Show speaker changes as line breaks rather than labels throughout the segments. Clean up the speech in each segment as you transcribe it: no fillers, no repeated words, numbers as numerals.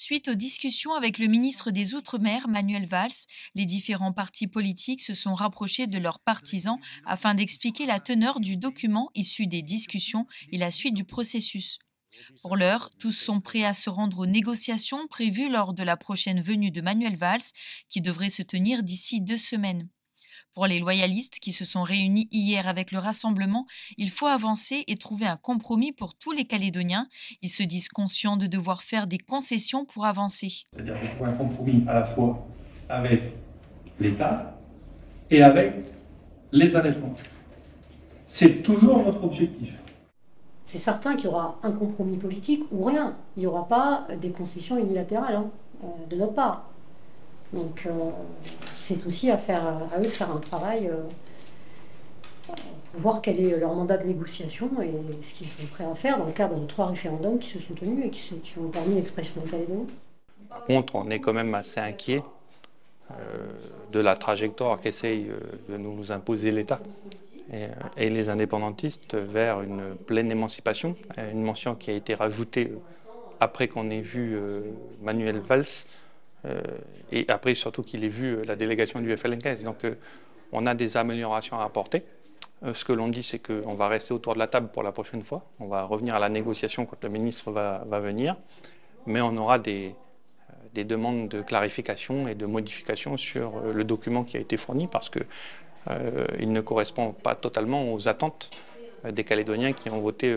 Suite aux discussions avec le ministre des Outre-mer, Manuel Valls, les différents partis politiques se sont rapprochés de leurs partisans afin d'expliquer la teneur du document issu des discussions et la suite du processus. Pour l'heure, tous sont prêts à se rendre aux négociations prévues lors de la prochaine venue de Manuel Valls, qui devrait se tenir d'ici 2 semaines. Pour les loyalistes qui se sont réunis hier avec le Rassemblement, il faut avancer et trouver un compromis pour tous les Calédoniens. Ils se disent conscients de devoir faire des concessions pour avancer.
C'est-à-dire qu'il faut un compromis à la fois avec l'État et avec les indépendants. C'est toujours notre objectif.
C'est certain qu'il y aura un compromis politique ou rien. Il n'y aura pas des concessions unilatérales de notre part. Donc c'est aussi à eux de faire un travail pour voir quel est leur mandat de négociation et ce qu'ils sont prêts à faire dans le cadre de 3 référendums qui se sont tenus et qui ont permis l'expression des Calédoniens.
Par contre, on est quand même assez inquiet de la trajectoire qu'essaye de nous imposer l'État et les indépendantistes vers une pleine émancipation, une mention qui a été rajoutée après qu'on ait vu Manuel Valls et après surtout qu'il ait vu la délégation du FLNKS. Donc on a des améliorations à apporter. Ce que l'on dit, c'est qu'on va rester autour de la table pour la prochaine fois. On va revenir à la négociation quand le ministre va venir, mais on aura des demandes de clarification et de modification sur le document qui a été fourni parce que il ne correspond pas totalement aux attentes des Calédoniens qui ont voté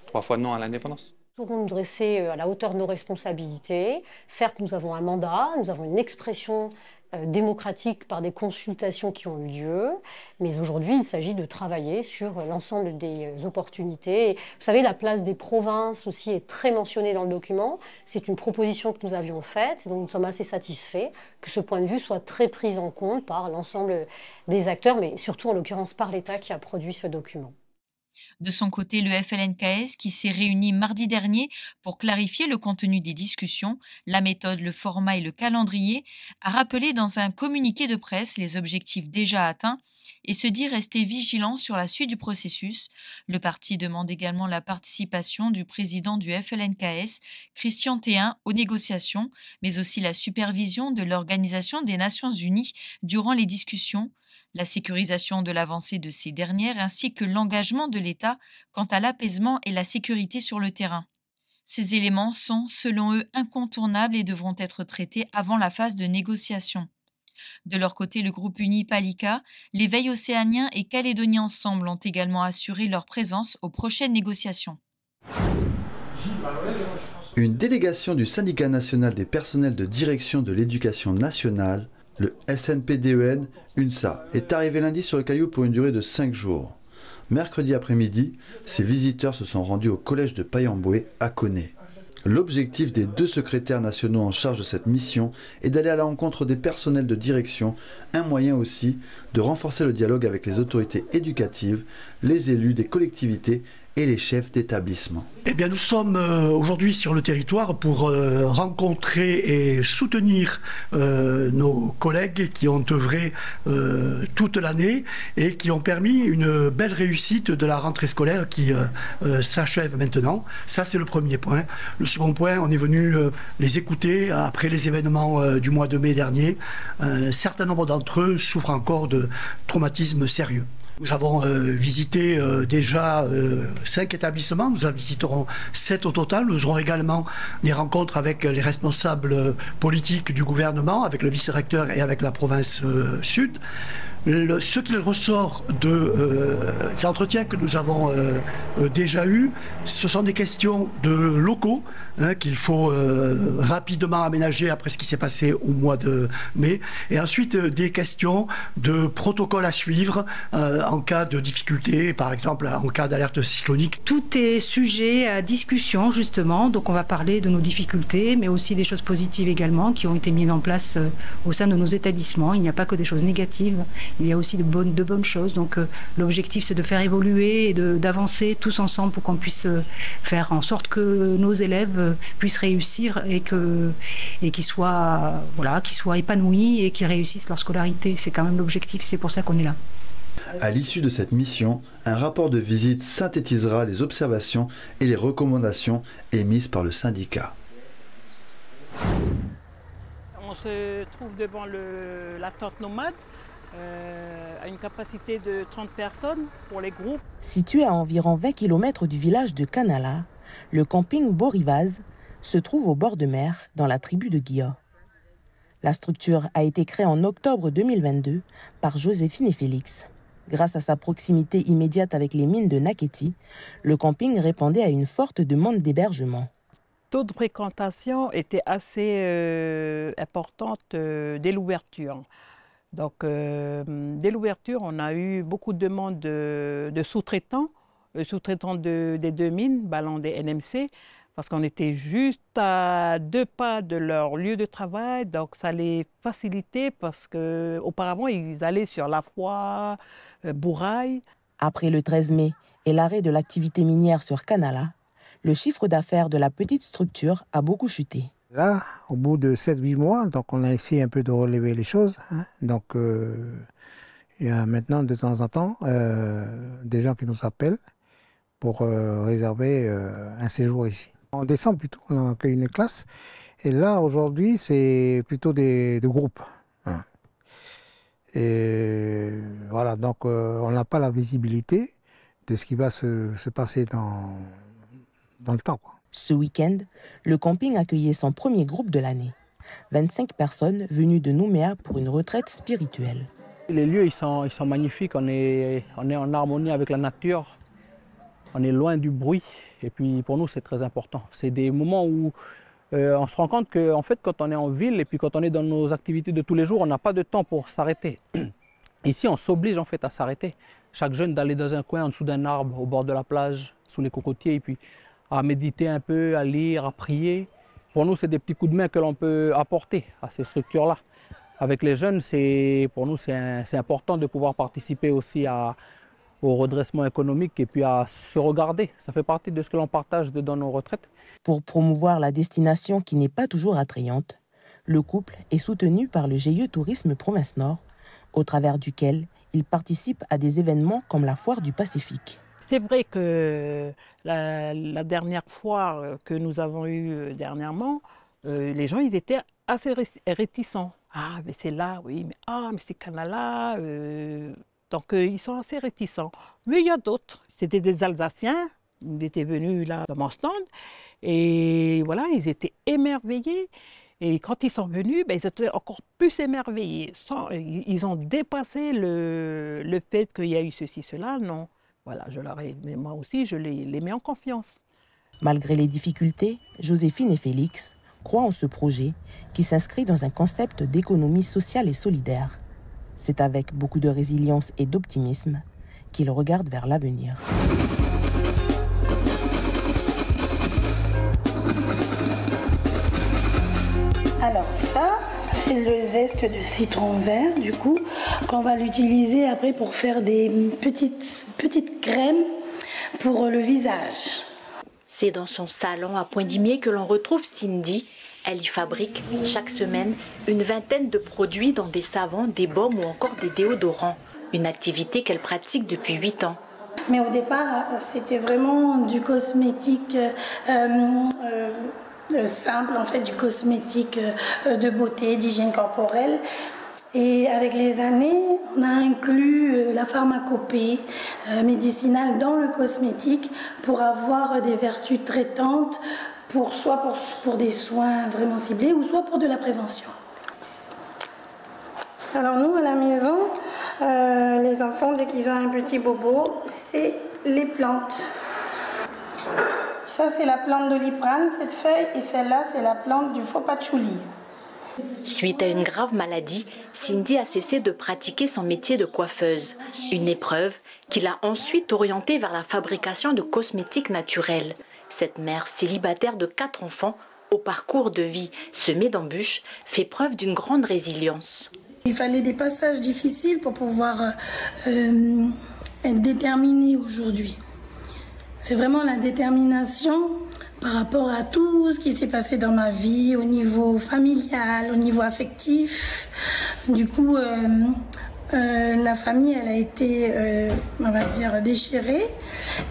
3 fois non à l'indépendance.
Nous devons nous dresser à la hauteur de nos responsabilités. Certes, nous avons un mandat, nous avons une expression démocratique par des consultations qui ont eu lieu, mais aujourd'hui, il s'agit de travailler sur l'ensemble des opportunités. Vous savez, la place des provinces aussi est très mentionnée dans le document. C'est une proposition que nous avions faite, donc nous sommes assez satisfaits que ce point de vue soit très pris en compte par l'ensemble des acteurs, mais surtout en l'occurrence par l'État qui a produit ce document.
De son côté, le FLNKS, qui s'est réuni mardi dernier pour clarifier le contenu des discussions, la méthode, le format et le calendrier, a rappelé dans un communiqué de presse les objectifs déjà atteints et se dit rester vigilant sur la suite du processus. Le parti demande également la participation du président du FLNKS, Christian Théin, aux négociations, mais aussi la supervision de l'Organisation des Nations Unies durant les discussions, la sécurisation de l'avancée de ces dernières ainsi que l'engagement de l'État quant à l'apaisement et la sécurité sur le terrain. Ces éléments sont, selon eux, incontournables et devront être traités avant la phase de négociation. De leur côté, le groupe uni Palika, les Veilles océaniens et Calédonie Ensemble ont également assuré leur présence aux prochaines négociations.
Une délégation du Syndicat national des personnels de direction de l'éducation nationale, le SNPDEN UNSA, est arrivé lundi sur le Caillou pour une durée de 5 jours. Mercredi après-midi, ces visiteurs se sont rendus au collège de Payamboué à Koné. L'objectif des 2 secrétaires nationaux en charge de cette mission est d'aller à la rencontre des personnels de direction, un moyen aussi de renforcer le dialogue avec les autorités éducatives, les élus des collectivités et les chefs d'établissement.
Eh bien, nous sommes aujourd'hui sur le territoire pour rencontrer et soutenir nos collègues qui ont œuvré toute l'année et qui ont permis une belle réussite de la rentrée scolaire qui s'achève maintenant. Ça, c'est le premier point. Le second point, on est venu les écouter après les événements du mois de mai dernier. Un certain nombre d'entre eux souffrent encore de traumatismes sérieux. Nous avons visité déjà 5 établissements, nous en visiterons 7 au total. Nous aurons également des rencontres avec les responsables politiques du gouvernement, avec le vice-recteur et avec la province sud. Ce qu'il ressort des entretiens que nous avons déjà eus, ce sont des questions de locaux qu'il faut rapidement aménager après ce qui s'est passé au mois de mai, et ensuite des questions de protocole à suivre en cas de difficulté, par exemple en cas d'alerte cyclonique.
Tout est sujet à discussion justement, donc on va parler de nos difficultés, mais aussi des choses positives également qui ont été mises en place au sein de nos établissements. Il n'y a pas que des choses négatives. Il y a aussi de bonnes choses. Donc l'objectif, c'est de faire évoluer et d'avancer tous ensemble pour qu'on puisse faire en sorte que nos élèves puissent réussir et qu'ils soient épanouis et qu'ils réussissent leur scolarité. C'est quand même l'objectif, c'est pour ça qu'on est là.
À l'issue de cette mission, un rapport de visite synthétisera les observations et les recommandations émises par le syndicat.
se trouve devant la tente nomade, à une capacité de 30 personnes pour les groupes.
Situé à environ 20 km du village de Kanala, le camping Borivaz se trouve au bord de mer, dans la tribu de Guilla. La structure a été créée en octobre 2022 par Joséphine et Félix. Grâce à sa proximité immédiate avec les mines de Naketi, le camping répondait à une forte demande d'hébergement.
Le taux de fréquentation était assez importante dès l'ouverture. Donc, dès l'ouverture, on a eu beaucoup de demandes de sous-traitants, des deux mines, Ballon des NMC, parce qu'on était juste à 2 pas de leur lieu de travail, donc ça les facilitait parce qu'auparavant, ils allaient sur La Foi, Bourail.
Après le 13 mai et l'arrêt de l'activité minière sur Kanala, le chiffre d'affaires de la petite structure a beaucoup chuté.
Là, au bout de 7-8 mois, donc on a essayé un peu de relever les choses. Donc, il y a maintenant de temps en temps des gens qui nous appellent pour réserver un séjour ici. En décembre, plutôt, on a accueilli une classe. Et là, aujourd'hui, c'est plutôt des groupes. Et voilà, donc on n'a pas la visibilité de ce qui va se passer dans le temps, quoi.
Ce week-end, le camping accueillait son premier groupe de l'année. 25 personnes venues de Nouméa pour une retraite spirituelle.
Les lieux, ils sont magnifiques. On est en harmonie avec la nature. On est loin du bruit. Et puis, pour nous, c'est très important. C'est des moments où on se rend compte qu'en fait, quand on est en ville et puis quand on est dans nos activités de tous les jours, on n'a pas de temps pour s'arrêter. Ici, on s'oblige en fait à s'arrêter. Chaque jeune d'aller dans un coin en dessous d'un arbre, au bord de la plage, sous les cocotiers, et puis à méditer un peu, à lire, à prier. Pour nous, c'est des petits coups de main que l'on peut apporter à ces structures-là. Avec les jeunes, pour nous, c'est important de pouvoir participer aussi au redressement économique et puis à se regarder. Ça fait partie de ce que l'on partage dans nos retraites.
Pour promouvoir la destination qui n'est pas toujours attrayante, le couple est soutenu par le GIE Tourisme Province Nord, au travers duquel il participe à des événements comme la Foire du Pacifique.
C'est vrai que la dernière foire que nous avons eue dernièrement, les gens ils étaient assez réticents. Ah, mais c'est là, oui, mais c'est Kanala. Donc ils sont assez réticents. Mais il y a d'autres. C'était des Alsaciens, ils étaient venus là dans mon stand. Et voilà, ils étaient émerveillés. Et quand ils sont venus, ils étaient encore plus émerveillés. Ils ont dépassé le fait qu'il y a eu ceci, cela, non. Voilà, mais moi aussi, je les mets en confiance.
Malgré les difficultés, Joséphine et Félix croient en ce projet qui s'inscrit dans un concept d'économie sociale et solidaire. C'est avec beaucoup de résilience et d'optimisme qu'ils regardent vers l'avenir.
Alors ça, c'est le zeste de citron vert, du coup, qu'on va l'utiliser après pour faire des petites crèmes pour le visage.
C'est dans son salon à Poindimier que l'on retrouve Cindy. Elle y fabrique chaque semaine une vingtaine de produits dont des savons, des baumes ou encore des déodorants. Une activité qu'elle pratique depuis 8 ans.
Mais au départ, c'était vraiment du cosmétique simple, en fait, du cosmétique de beauté, d'hygiène corporelle. Et avec les années, on a inclus la pharmacopée médicinale dans le cosmétique pour avoir des vertus traitantes, soit pour des soins vraiment ciblés ou soit pour de la prévention. Alors nous, à la maison, les enfants, dès qu'ils ont un petit bobo, c'est les plantes. Ça, c'est la plante d'oliprane, cette feuille, et celle-là, c'est la plante du faux patchouli.
Suite à une grave maladie, Cindy a cessé de pratiquer son métier de coiffeuse. Une épreuve qui l'a ensuite orientée vers la fabrication de cosmétiques naturels. Cette mère célibataire de 4 enfants, au parcours de vie semé d'embûches, fait preuve d'une grande résilience.
Il fallait des passages difficiles pour pouvoir être déterminée aujourd'hui. C'est vraiment la détermination par rapport à tout ce qui s'est passé dans ma vie, au niveau familial, au niveau affectif. Du coup, la famille, elle a été, on va dire, déchirée.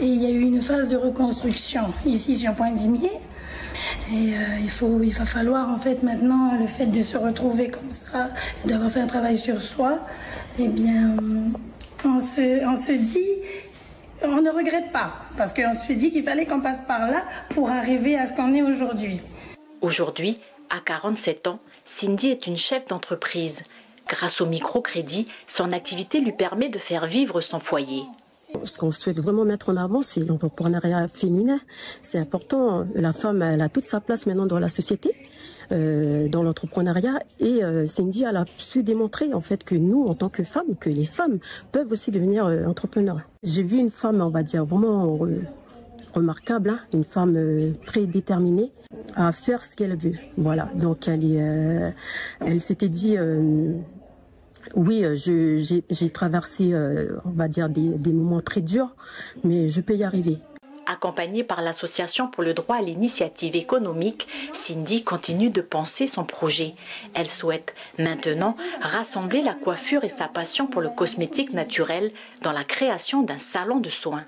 Et il y a eu une phase de reconstruction ici sur Poindimier. Et il va falloir en fait maintenant, le fait de se retrouver comme ça, d'avoir fait un travail sur soi, eh bien, on se dit, on ne regrette pas, parce qu'on se dit qu'il fallait qu'on passe par là pour arriver à ce qu'on est aujourd'hui.
Aujourd'hui, à 47 ans, Cindy est une chef d'entreprise. Grâce au microcrédit, son activité lui permet de faire vivre son foyer.
Ce qu'on souhaite vraiment mettre en avant, c'est l'entrepreneuriat féminin. C'est important. La femme, elle a toute sa place maintenant dans la société, dans l'entrepreneuriat. Et Cindy, elle a su démontrer en fait que nous, en tant que femmes, que les femmes peuvent aussi devenir entrepreneurs. J'ai vu une femme, on va dire, vraiment remarquable, hein, une femme très déterminée à faire ce qu'elle veut. Voilà. Donc elle s'était dit. Oui, j'ai traversé, on va dire, des moments très durs, mais je peux y arriver.
Accompagnée par l'Association pour le droit à l'initiative économique, Cindy continue de penser son projet. Elle souhaite maintenant rassembler la coiffure et sa passion pour le cosmétique naturel dans la création d'un salon de soins.